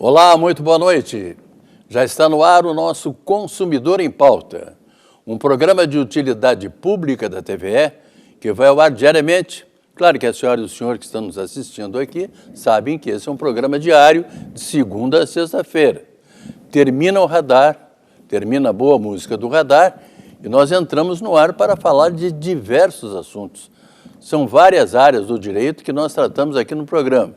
Olá, muito boa noite. Já está no ar o nosso Consumidor em Pauta, um programa de utilidade pública da TVE que vai ao ar diariamente. Claro que a senhora e o senhor que estão nos assistindo aqui sabem que esse é um programa diário, de segunda a sexta-feira. Termina o radar, termina a boa música do radar e nós entramos no ar para falar de diversos assuntos. São várias áreas do direito que nós tratamos aqui no programa.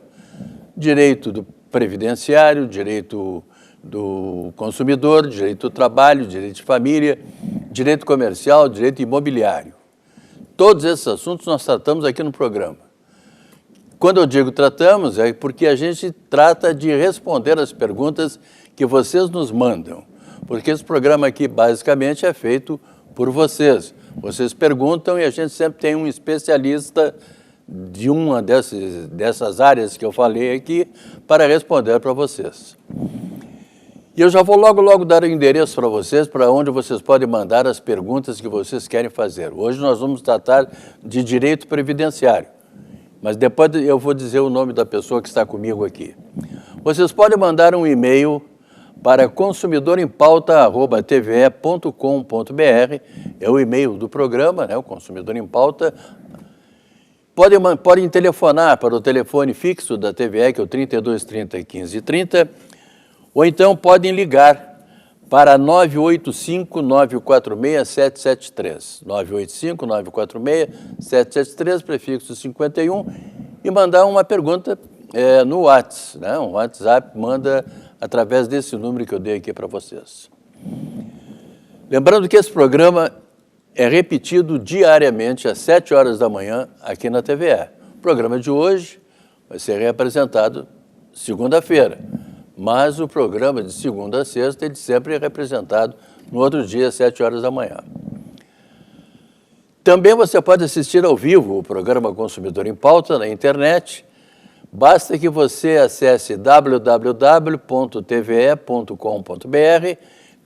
Direito do previdenciário, direito do consumidor, direito do trabalho, direito de família, direito comercial, direito imobiliário. Todos esses assuntos nós tratamos aqui no programa. Quando eu digo tratamos, é porque a gente trata de responder as perguntas que vocês nos mandam. Porque esse programa aqui, basicamente, é feito por vocês. Vocês perguntam e a gente sempre tem um especialista de uma dessas áreas que eu falei aqui para responder para vocês. E eu já vou logo dar o endereço para vocês, para onde vocês podem mandar as perguntas que vocês querem fazer. Hoje nós vamos tratar de direito previdenciário, mas depois eu vou dizer o nome da pessoa que está comigo aqui. Vocês podem mandar um e-mail para consumidorempauta@tve.com.br, é o e-mail do programa, né, o Consumidor em Pauta. Podem telefonar para o telefone fixo da TVE, que é o 3230 1530, ou então podem ligar para 985-946-773, 985-946-773, prefixo 51, e mandar uma pergunta no WhatsApp, né? Um WhatsApp manda através desse número que eu dei aqui para vocês. Lembrando que esse programa é repetido diariamente às 7 horas da manhã aqui na TVE. O programa de hoje vai ser reapresentado segunda-feira, mas o programa de segunda a sexta ele sempre é representado no outro dia às 7 horas da manhã. Também você pode assistir ao vivo o programa Consumidor em Pauta na internet. Basta que você acesse www.tve.com.br,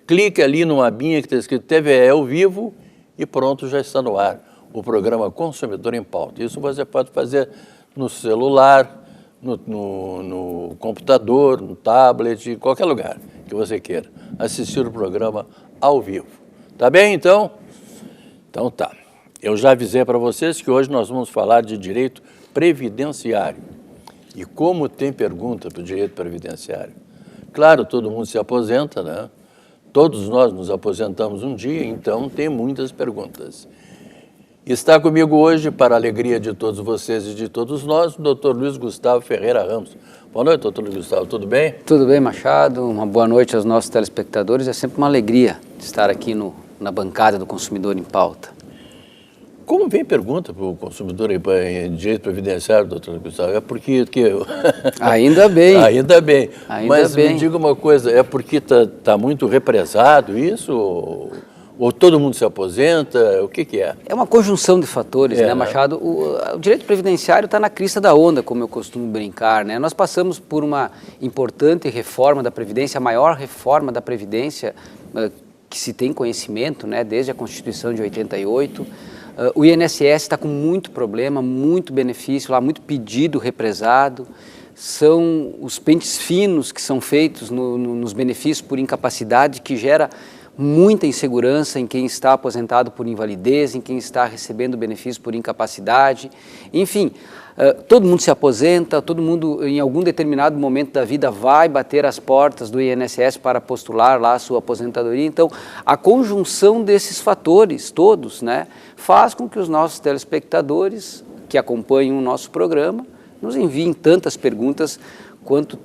clique ali numa abinha que está escrito TVE ao vivo e pronto, já está no ar o programa Consumidor em Pauta. Isso você pode fazer no celular, no computador, no tablet, em qualquer lugar que você queira assistir o programa ao vivo. Tá bem, então? Então tá. Eu já avisei para vocês que hoje nós vamos falar de direito previdenciário. E como tem pergunta para o direito previdenciário? Claro, todo mundo se aposenta, né? Todos nós nos aposentamos um dia, então tem muitas perguntas. Está comigo hoje, para a alegria de todos vocês e de todos nós, o doutor Luiz Gustavo Ferreira Ramos. Boa noite, doutor Luiz Gustavo, tudo bem? Tudo bem, Machado. Uma boa noite aos nossos telespectadores. É sempre uma alegria estar aqui na bancada do Consumidor em Pauta. Como vem pergunta para o consumidor em direito previdenciário, doutor Gustavo? É porque... Ainda bem. Ainda bem. Mas bem. Me diga uma coisa, é porque está muito represado isso? Ou todo mundo se aposenta? O que é? É uma conjunção de fatores, né, Machado? O direito previdenciário está na crista da onda, como eu costumo brincar, né? Nós passamos por uma importante reforma da Previdência, a maior reforma da Previdência que se tem conhecimento, né, desde a Constituição de 88. O INSS está com muito problema, muito benefício, lá muito pedido represado. São os pentes finos que são feitos nos benefícios por incapacidade, que gera muita insegurança em quem está aposentado por invalidez, em quem está recebendo benefício por incapacidade. Enfim, todo mundo se aposenta, todo mundo em algum determinado momento da vida vai bater as portas do INSS para postular lá a sua aposentadoria. Então, a conjunção desses fatores todos, né, faz com que os nossos telespectadores que acompanham o nosso programa nos enviem tantas perguntas quanto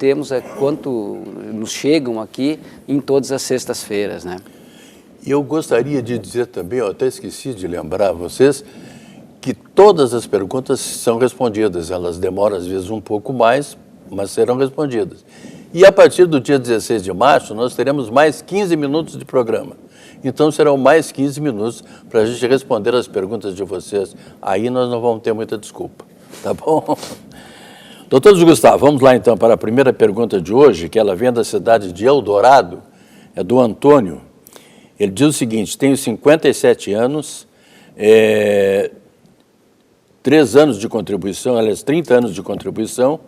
nos chegam aqui em todas as sextas-feiras, né? E eu gostaria de dizer também, eu até esqueci de lembrar a vocês, que todas as perguntas são respondidas. Elas demoram às vezes um pouco mais, mas serão respondidas. E a partir do dia 16 de março, nós teremos mais 15 minutos de programa. Então serão mais 15 minutos para a gente responder as perguntas de vocês. Aí nós não vamos ter muita desculpa, tá bom? Doutor Luiz Gustavo, vamos lá então para a primeira pergunta de hoje, que ela vem da cidade de Eldorado, é do Antônio. Ele diz o seguinte: tenho 57 anos, 3 anos de contribuição, aliás, 30 anos de contribuição,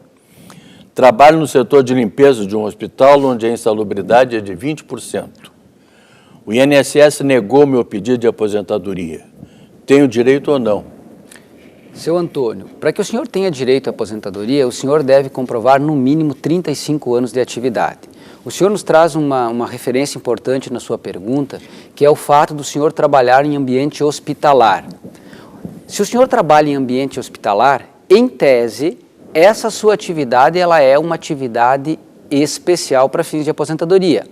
Trabalho no setor de limpeza de um hospital onde a insalubridade é de 20%. O INSS negou meu pedido de aposentadoria. Tenho direito ou não? Seu Antônio, para que o senhor tenha direito à aposentadoria, o senhor deve comprovar no mínimo 35 anos de atividade. O senhor nos traz uma referência importante na sua pergunta, que é o fato do senhor trabalhar em ambiente hospitalar. Se o senhor trabalha em ambiente hospitalar, em tese, essa sua atividade ela é uma atividade especial para fins de aposentadoria.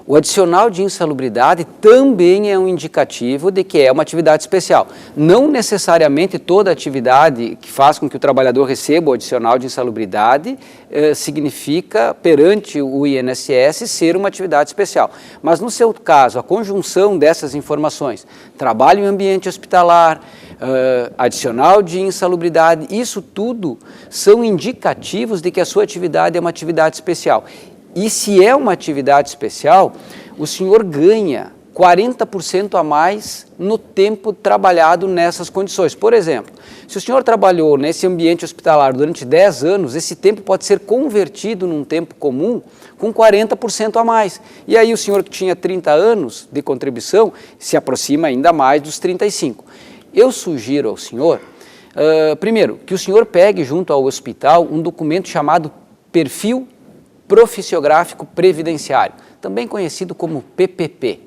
O adicional de insalubridade também é um indicativo de que é uma atividade especial. Não necessariamente toda atividade que faz com que o trabalhador receba o adicional de insalubridade significa, perante o INSS, ser uma atividade especial. Mas no seu caso, a conjunção dessas informações, trabalho em ambiente hospitalar, adicional de insalubridade, isso tudo são indicativos de que a sua atividade é uma atividade especial. E se é uma atividade especial, o senhor ganha 40% a mais no tempo trabalhado nessas condições. Por exemplo, se o senhor trabalhou nesse ambiente hospitalar durante 10 anos, esse tempo pode ser convertido num tempo comum com 40% a mais. E aí o senhor que tinha 30 anos de contribuição se aproxima ainda mais dos 35. Eu sugiro ao senhor, primeiro, que o senhor pegue junto ao hospital um documento chamado Perfil Profissiográfico Previdenciário, também conhecido como PPP.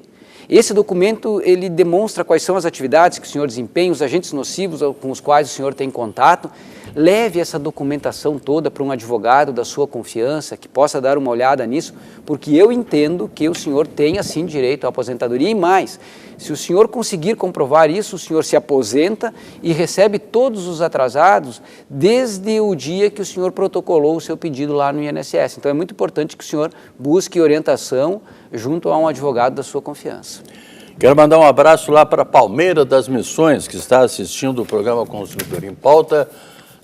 Esse documento, ele demonstra quais são as atividades que o senhor desempenha, os agentes nocivos com os quais o senhor tem contato. Leve essa documentação toda para um advogado da sua confiança, que possa dar uma olhada nisso, porque eu entendo que o senhor tem, assim, direito à aposentadoria. E mais, se o senhor conseguir comprovar isso, o senhor se aposenta e recebe todos os atrasados desde o dia que o senhor protocolou o seu pedido lá no INSS. Então é muito importante que o senhor busque orientação junto a um advogado da sua confiança. Quero mandar um abraço lá para Palmeira das Missões, que está assistindo o programa Consumidor em Pauta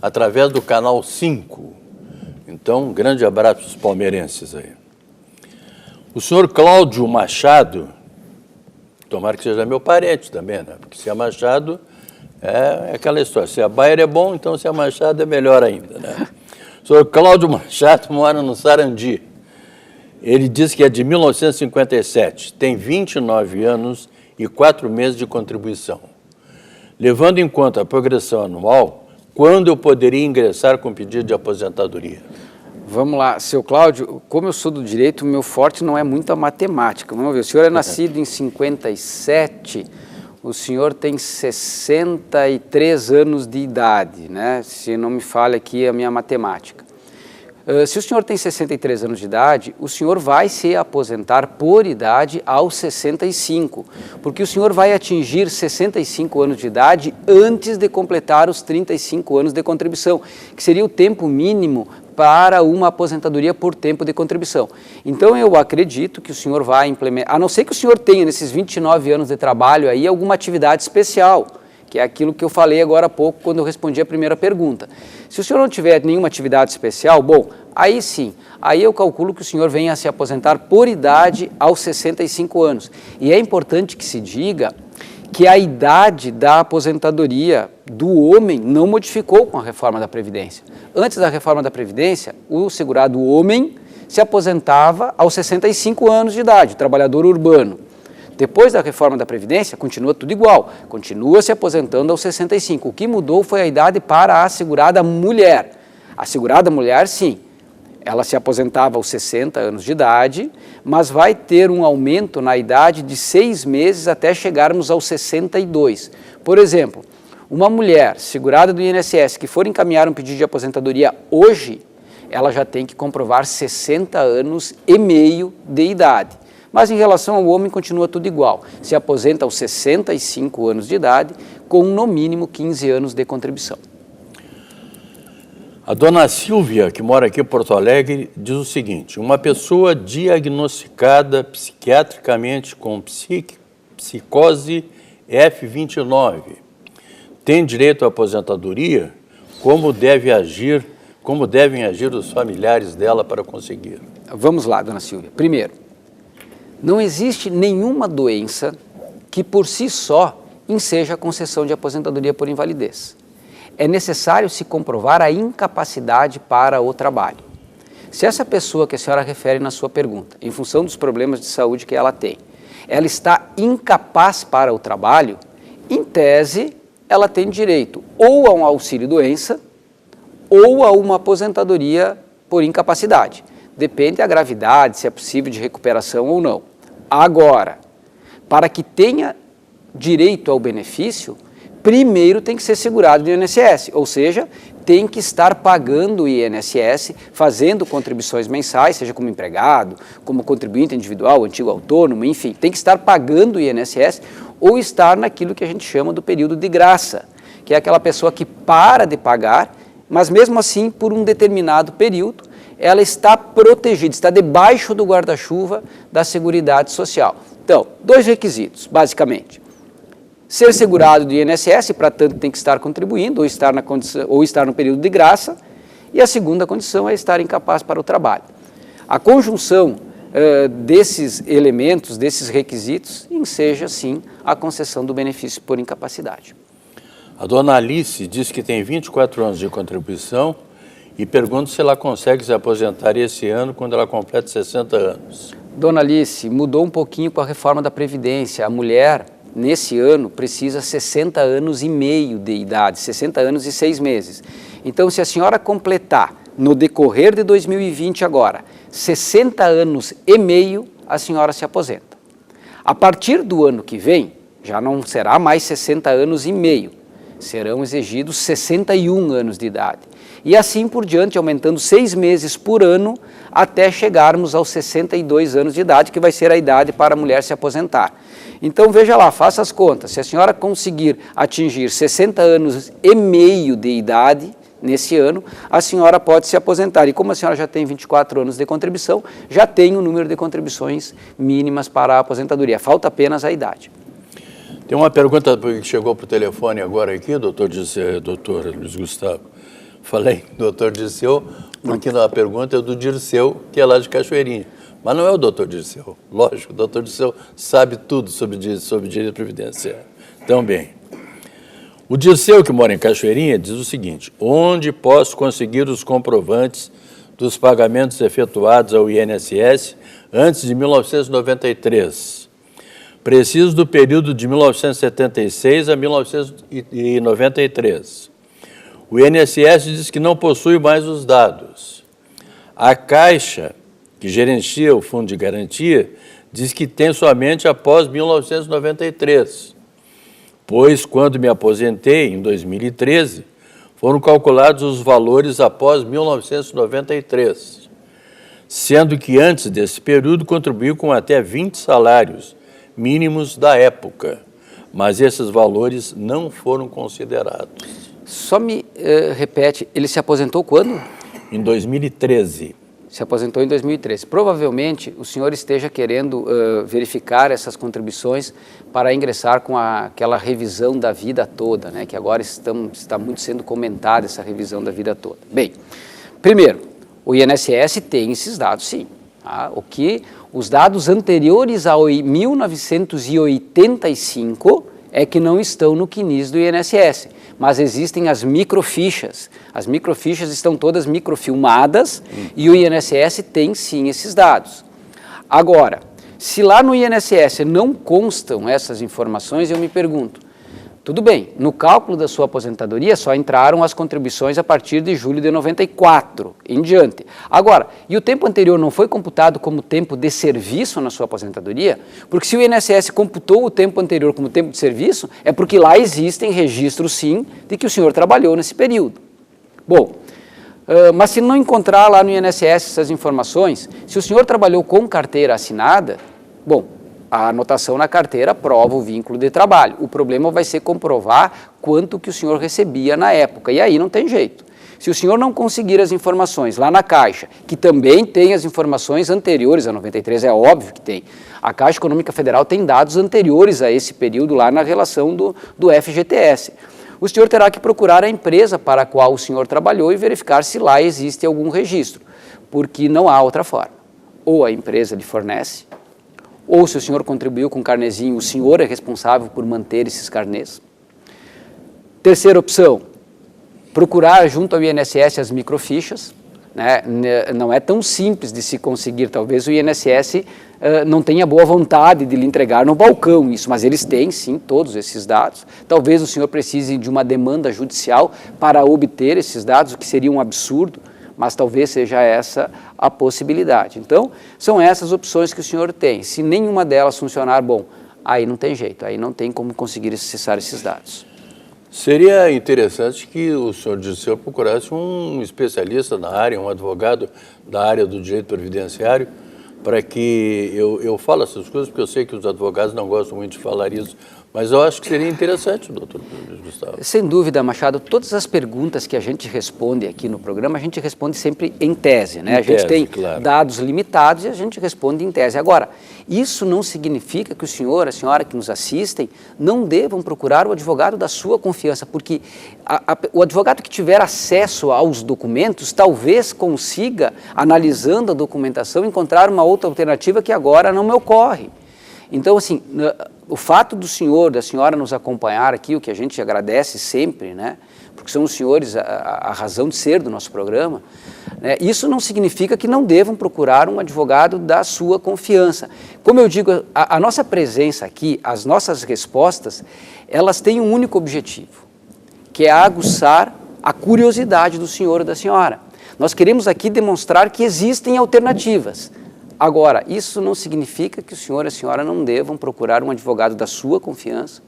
através do canal 5. Então, um grande abraço para os palmeirenses aí. O senhor Cláudio Machado, tomara que seja meu parente também, né? Porque se é Machado, é aquela história. Se a Bayer é bom, então se é Machado é melhor ainda, né? O senhor Cláudio Machado mora no Sarandi. Ele diz que é de 1957, tem 29 anos e 4 meses de contribuição. Levando em conta a progressão anual, quando eu poderia ingressar com pedido de aposentadoria? Vamos lá, seu Cláudio, como eu sou do direito, meu forte não é muito a matemática. Vamos ver, o senhor é nascido em 57, o senhor tem 63 anos de idade, né? Se não me falha aqui a minha matemática. Se o senhor tem 63 anos de idade, o senhor vai se aposentar por idade aos 65, porque o senhor vai atingir 65 anos de idade antes de completar os 35 anos de contribuição, que seria o tempo mínimo para uma aposentadoria por tempo de contribuição. Então eu acredito que o senhor vai implementar, a não ser que o senhor tenha nesses 29 anos de trabalho aí alguma atividade especial, que é aquilo que eu falei agora há pouco quando eu respondi a primeira pergunta. Se o senhor não tiver nenhuma atividade especial, bom, aí sim, aí eu calculo que o senhor venha a se aposentar por idade aos 65 anos. E é importante que se diga que a idade da aposentadoria do homem não modificou com a reforma da Previdência. Antes da reforma da Previdência, o segurado homem se aposentava aos 65 anos de idade, trabalhador urbano. Depois da reforma da Previdência, continua tudo igual, continua se aposentando aos 65. O que mudou foi a idade para a assegurada mulher. A assegurada mulher, sim, ela se aposentava aos 60 anos de idade, mas vai ter um aumento na idade de 6 meses até chegarmos aos 62. Por exemplo, uma mulher segurada do INSS que for encaminhar um pedido de aposentadoria hoje, ela já tem que comprovar 60 anos e meio de idade. Mas em relação ao homem continua tudo igual, se aposenta aos 65 anos de idade com no mínimo 15 anos de contribuição. A dona Silvia, que mora aqui em Porto Alegre, diz o seguinte: uma pessoa diagnosticada psiquiatricamente com psicose F29 tem direito à aposentadoria? Como devem agir os familiares dela para conseguir? Vamos lá, dona Silvia. Primeiro, não existe nenhuma doença que por si só enseja a concessão de aposentadoria por invalidez. É necessário se comprovar a incapacidade para o trabalho. Se essa pessoa que a senhora refere na sua pergunta, em função dos problemas de saúde que ela tem, ela está incapaz para o trabalho, em tese, ela tem direito ou a um auxílio-doença ou a uma aposentadoria por incapacidade. Depende da gravidade, se é possível de recuperação ou não. Agora, para que tenha direito ao benefício, primeiro tem que ser segurado no INSS, ou seja, tem que estar pagando o INSS, fazendo contribuições mensais, seja como empregado, como contribuinte individual, antigo autônomo, enfim, tem que estar pagando o INSS ou estar naquilo que a gente chama do período de graça, que é aquela pessoa que para de pagar, mas mesmo assim, por um determinado período, ela está protegida, está debaixo do guarda-chuva da Seguridade Social. Então, 2 requisitos, basicamente. Ser segurado do INSS, para tanto tem que estar contribuindo, ou estar no período de graça, e a segunda condição é estar incapaz para o trabalho. A conjunção desses elementos, desses requisitos, enseja, sim, a concessão do benefício por incapacidade. A dona Alice diz que tem 24 anos de contribuição e pergunta se ela consegue se aposentar esse ano quando ela completa 60 anos. Dona Alice, mudou um pouquinho com a reforma da Previdência. A mulher, nesse ano, precisa 60 anos e meio de idade, 60 anos e 6 meses. Então, se a senhora completar, no decorrer de 2020 agora, 60 anos e meio, a senhora se aposenta. A partir do ano que vem, já não será mais 60 anos e meio, serão exigidos 61 anos de idade. E assim por diante, aumentando 6 meses por ano, até chegarmos aos 62 anos de idade, que vai ser a idade para a mulher se aposentar. Então, veja lá, faça as contas. Se a senhora conseguir atingir 60 anos e meio de idade nesse ano, a senhora pode se aposentar. E como a senhora já tem 24 anos de contribuição, já tem o número de contribuições mínimas para a aposentadoria. Falta apenas a idade. Tem uma pergunta que chegou para o telefone agora aqui, doutor Luiz Gustavo. Falei doutor Dirceu, porque a pergunta é do Dirceu, que é lá de Cachoeirinha. Mas não é o doutor Dirceu, lógico, o doutor Dirceu sabe tudo sobre direito previdenciário. Então, bem, o Dirceu, que mora em Cachoeirinha, diz o seguinte: onde posso conseguir os comprovantes dos pagamentos efetuados ao INSS antes de 1993? Preciso do período de 1976 a 1993. O INSS diz que não possui mais os dados. A Caixa, que gerencia o Fundo de Garantia, diz que tem somente após 1993, pois quando me aposentei, em 2013, foram calculados os valores após 1993, sendo que antes desse período contribuiu com até 20 salários mínimos da época, mas esses valores não foram considerados. Só me repete, ele se aposentou quando? Em 2013. Se aposentou em 2013. Provavelmente o senhor esteja querendo verificar essas contribuições para ingressar com aquela revisão da vida toda, né? Que agora está muito sendo comentada essa revisão da vida toda. Bem, primeiro, o INSS tem esses dados, sim. Tá? Os dados anteriores a 1985 é que não estão no CNIS do INSS, mas existem as microfichas. As microfichas estão todas microfilmadas e o INSS tem sim esses dados. Agora, se lá no INSS não constam essas informações, eu me pergunto, tudo bem, no cálculo da sua aposentadoria só entraram as contribuições a partir de julho de 94 em diante. Agora, e o tempo anterior não foi computado como tempo de serviço na sua aposentadoria? Porque se o INSS computou o tempo anterior como tempo de serviço, é porque lá existem registros, sim, de que o senhor trabalhou nesse período. Bom, mas se não encontrar lá no INSS essas informações, se o senhor trabalhou com carteira assinada, bom, a anotação na carteira prova o vínculo de trabalho. O problema vai ser comprovar quanto que o senhor recebia na época, e aí não tem jeito. Se o senhor não conseguir as informações lá na Caixa, que também tem as informações anteriores a 93, é óbvio que tem. A Caixa Econômica Federal tem dados anteriores a esse período lá na relação do FGTS. O senhor terá que procurar a empresa para a qual o senhor trabalhou e verificar se lá existe algum registro, porque não há outra forma. Ou a empresa lhe fornece, ou se o senhor contribuiu com carnezinho, o senhor é responsável por manter esses carnês. Terceira opção, procurar junto ao INSS as microfichas. né? Não é tão simples de se conseguir. Talvez o INSS não tenha boa vontade de lhe entregar no balcão isso, mas eles têm sim todos esses dados. Talvez o senhor precise de uma demanda judicial para obter esses dados, o que seria um absurdo, mas talvez seja essa a possibilidade. Então, são essas opções que o senhor tem. Se nenhuma delas funcionar, bom, aí não tem jeito, aí não tem como conseguir acessar esses dados. Seria interessante que o senhor Dirceu procurasse um especialista na área, um advogado da área do direito previdenciário, para que eu falo essas coisas, porque eu sei que os advogados não gostam muito de falar isso, mas eu acho que seria interessante, doutor Gustavo. Sem dúvida, Machado, todas as perguntas que a gente responde aqui no programa, a gente responde sempre em tese, né? A gente tem dados limitados e a gente responde em tese. Agora, isso não significa que o senhor, a senhora que nos assistem, não devam procurar o advogado da sua confiança, porque o advogado que tiver acesso aos documentos talvez consiga, analisando a documentação, encontrar uma outra alternativa que agora não me ocorre. Então, assim, o fato do senhor, da senhora nos acompanhar aqui, o que a gente agradece sempre, né? Porque são os senhores a razão de ser do nosso programa, né? Isso não significa que não devam procurar um advogado da sua confiança. Como eu digo, a nossa presença aqui, as nossas respostas, elas têm um único objetivo, que é aguçar a curiosidade do senhor ou da senhora. Nós queremos aqui demonstrar que existem alternativas. Agora, isso não significa que o senhor e a senhora não devam procurar um advogado da sua confiança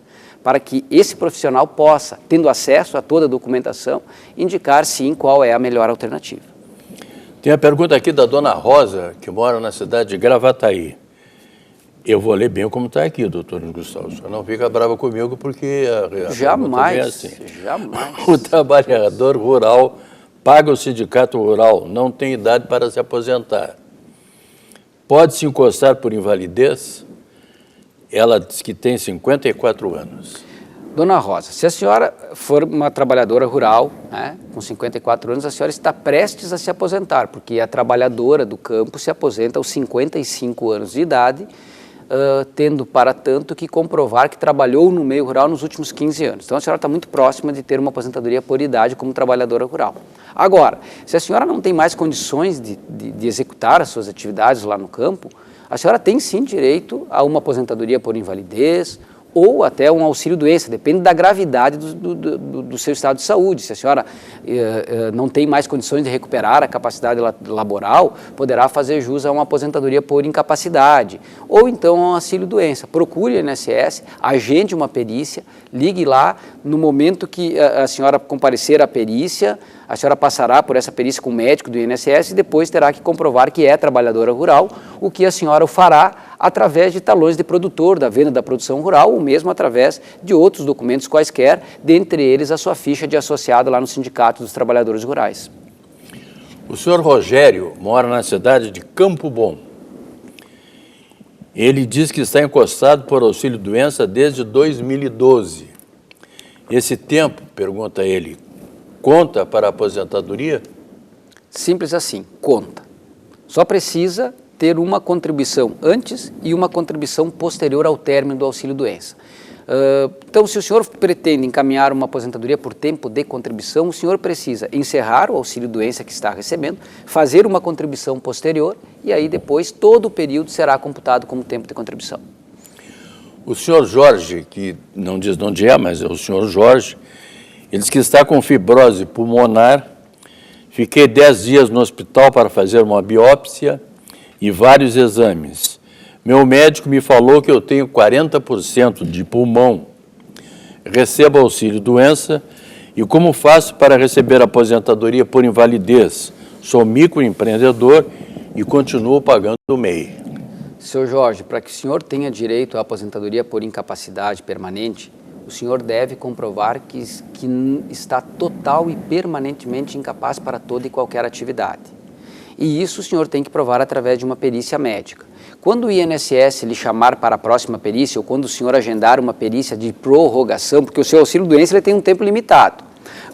para que esse profissional possa, tendo acesso a toda a documentação, indicar sim qual é a melhor alternativa. Tem a pergunta aqui da dona Rosa, que mora na cidade de Gravataí. Eu vou ler bem como está aqui, doutor Gustavo. Só não fica brava comigo porque jamais, é assim. Jamais. O trabalhador rural paga o sindicato rural, não tem idade para se aposentar. Pode se encostar por invalidez? Ela diz que tem 54 anos. Dona Rosa, se a senhora for uma trabalhadora rural, né, com 54 anos, a senhora está prestes a se aposentar, porque a trabalhadora do campo se aposenta aos 55 anos de idade, tendo, para tanto, que comprovar que trabalhou no meio rural nos últimos 15 anos. Então, a senhora está muito próxima de ter uma aposentadoria por idade como trabalhadora rural. Agora, se a senhora não tem mais condições de executar as suas atividades lá no campo, a senhora tem sim direito a uma aposentadoria por invalidez ou até um auxílio-doença, depende da gravidade do seu estado de saúde. Se a senhora não tem mais condições de recuperar a capacidade laboral, poderá fazer jus a uma aposentadoria por incapacidade, ou então a um auxílio-doença. Procure o INSS, agende uma perícia, ligue lá, no momento que a senhora comparecer à perícia, a senhora passará por essa perícia com o médico do INSS e depois terá que comprovar que é trabalhadora rural, o que a senhora o fará através de talões de produtor, da venda da produção rural, ou mesmo através de outros documentos quaisquer, dentre eles a sua ficha de associado lá no Sindicato dos Trabalhadores Rurais. O senhor Rogério mora na cidade de Campo Bom. Ele diz que está encostado por auxílio-doença desde 2012. Esse tempo, pergunta ele, conta para a aposentadoria? Simples assim, conta. Só precisa ter uma contribuição antes e uma contribuição posterior ao término do auxílio-doença. Então, se o senhor pretende encaminhar uma aposentadoria por tempo de contribuição, o senhor precisa encerrar o auxílio-doença que está recebendo, fazer uma contribuição posterior e aí depois todo o período será computado como tempo de contribuição. O senhor Jorge, que não diz de onde é, mas é o senhor Jorge, ele diz que está com fibrose pulmonar, fiquei 10 dias no hospital para fazer uma biópsia e vários exames. Meu médico me falou que eu tenho 40% de pulmão. Recebo auxílio-doença e como faço para receber aposentadoria por invalidez? Sou microempreendedor e continuo pagando o MEI. Seu Jorge, para que o senhor tenha direito à aposentadoria por incapacidade permanente, o senhor deve comprovar que está total e permanentemente incapaz para toda e qualquer atividade. E isso o senhor tem que provar através de uma perícia médica. Quando o INSS lhe chamar para a próxima perícia, ou quando o senhor agendar uma perícia de prorrogação, porque o seu auxílio-doença tem um tempo limitado.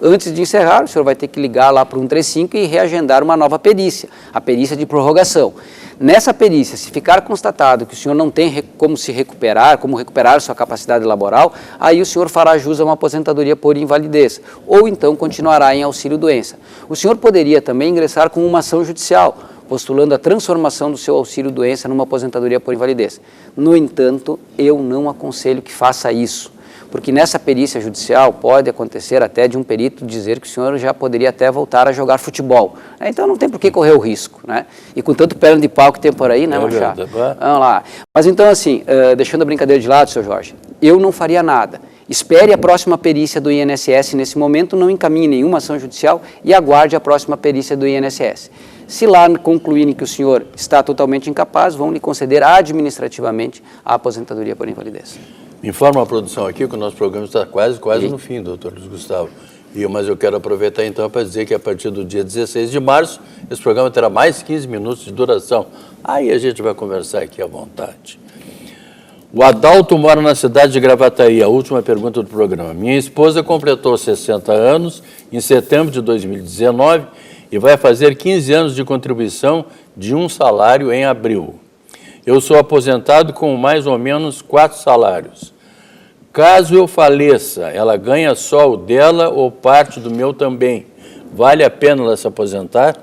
Antes de encerrar, o senhor vai ter que ligar lá para o 135 e reagendar uma nova perícia, a perícia de prorrogação. Nessa perícia, se ficar constatado que o senhor não tem como se recuperar, como recuperar sua capacidade laboral, aí o senhor fará jus a uma aposentadoria por invalidez, ou então continuará em auxílio-doença. O senhor poderia também ingressar com uma ação judicial, postulando a transformação do seu auxílio-doença numa aposentadoria por invalidez. No entanto, eu não aconselho que faça isso, porque nessa perícia judicial pode acontecer até de um perito dizer que o senhor já poderia até voltar a jogar futebol. Então não tem por que correr o risco, né? E com tanto perna de pau que tem por aí, né, Machado? Vamos lá. Mas então assim, deixando a brincadeira de lado, seu Jorge, eu não faria nada. Espere a próxima perícia do INSS nesse momento, não encaminhe nenhuma ação judicial e aguarde a próxima perícia do INSS. Se lá concluírem que o senhor está totalmente incapaz, vão lhe conceder administrativamente a aposentadoria por invalidez. Me informa a produção aqui que o nosso programa está quase no fim, doutor Luiz Gustavo. Mas eu quero aproveitar então para dizer que a partir do dia 16 de março, esse programa terá mais 15 minutos de duração. Aí a gente vai conversar aqui à vontade. O Adalto mora na cidade de Gravataí. A última pergunta do programa. Minha esposa completou 60 anos em setembro de 2019 e vai fazer 15 anos de contribuição de um salário em abril. Eu sou aposentado com mais ou menos 4 salários. Caso eu faleça, ela ganha só o dela ou parte do meu também. Vale a pena ela se aposentar?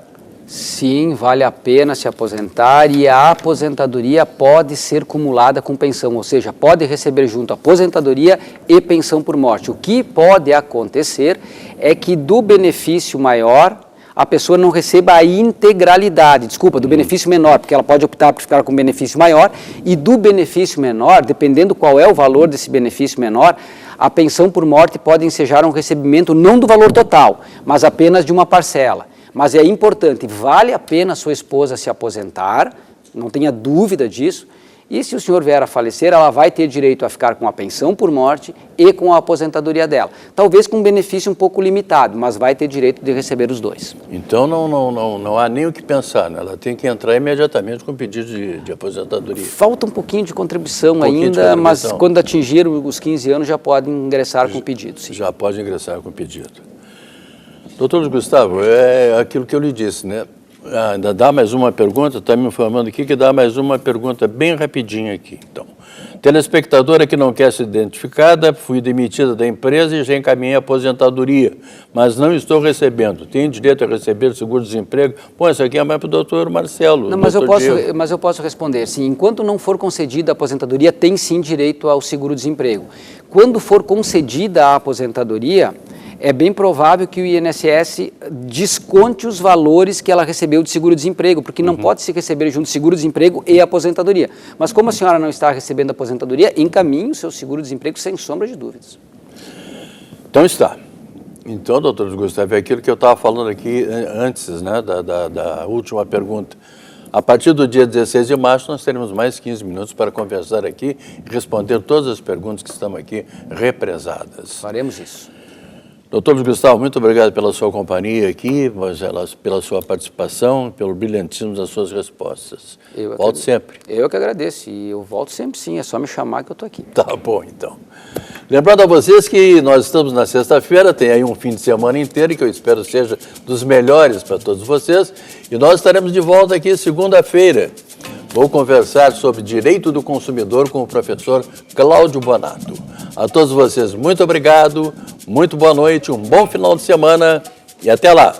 Sim, vale a pena se aposentar e a aposentadoria pode ser cumulada com pensão, ou seja, pode receber junto aposentadoria e pensão por morte. O que pode acontecer é que do benefício maior a pessoa não receba a integralidade, do benefício menor, porque ela pode optar por ficar com benefício maior, e do benefício menor, dependendo qual é o valor desse benefício menor, a pensão por morte pode ensejar um recebimento não do valor total, mas apenas de uma parcela. Mas é importante, vale a pena a sua esposa se aposentar, não tenha dúvida disso, e se o senhor vier a falecer, ela vai ter direito a ficar com a pensão por morte e com a aposentadoria dela. Talvez com um benefício um pouco limitado, mas vai ter direito de receber os dois. Então não há nem o que pensar, né? Ela tem que entrar imediatamente com pedido de aposentadoria. Falta um pouquinho de contribuição ainda, mas quando atingir os 15 anos já pode ingressar com pedido. Sim. Já pode ingressar com pedido. Doutor Luiz Gustavo, é aquilo que eu lhe disse, né? Ainda dá mais uma pergunta, está me informando aqui que dá mais uma pergunta bem rapidinha aqui. Então, telespectadora que não quer ser identificada, fui demitida da empresa e já encaminhei a aposentadoria, mas não estou recebendo. Tenho direito a receber seguro-desemprego? Bom, isso aqui é mais para o doutor Marcelo. Não, mas eu posso responder, sim. Enquanto não for concedida a aposentadoria, tem sim direito ao seguro-desemprego. Quando for concedida a aposentadoria, é bem provável que o INSS desconte os valores que ela recebeu de seguro-desemprego, porque não pode se receber junto seguro-desemprego e aposentadoria. Mas como a senhora não está recebendo aposentadoria, encaminhe o seu seguro-desemprego sem sombra de dúvidas. Então está. Então, doutor Gustavo, é aquilo que eu estava falando aqui antes, né, da última pergunta. A partir do dia 16 de março, nós teremos mais 15 minutos para conversar aqui e responder todas as perguntas que estão aqui represadas. Faremos isso. Doutor Luiz Gustavo, muito obrigado pela sua companhia aqui, pela sua participação, pelo brilhantismo das suas respostas. Volto sempre. Eu que agradeço e eu volto sempre sim, é só me chamar que eu estou aqui. Tá bom, então. Lembrando a vocês que nós estamos na sexta-feira, tem aí um fim de semana inteiro que eu espero seja dos melhores para todos vocês, e nós estaremos de volta aqui segunda-feira. Vou conversar sobre direito do consumidor com o professor Cláudio Bonato. A todos vocês, muito obrigado, muito boa noite, um bom final de semana e até lá.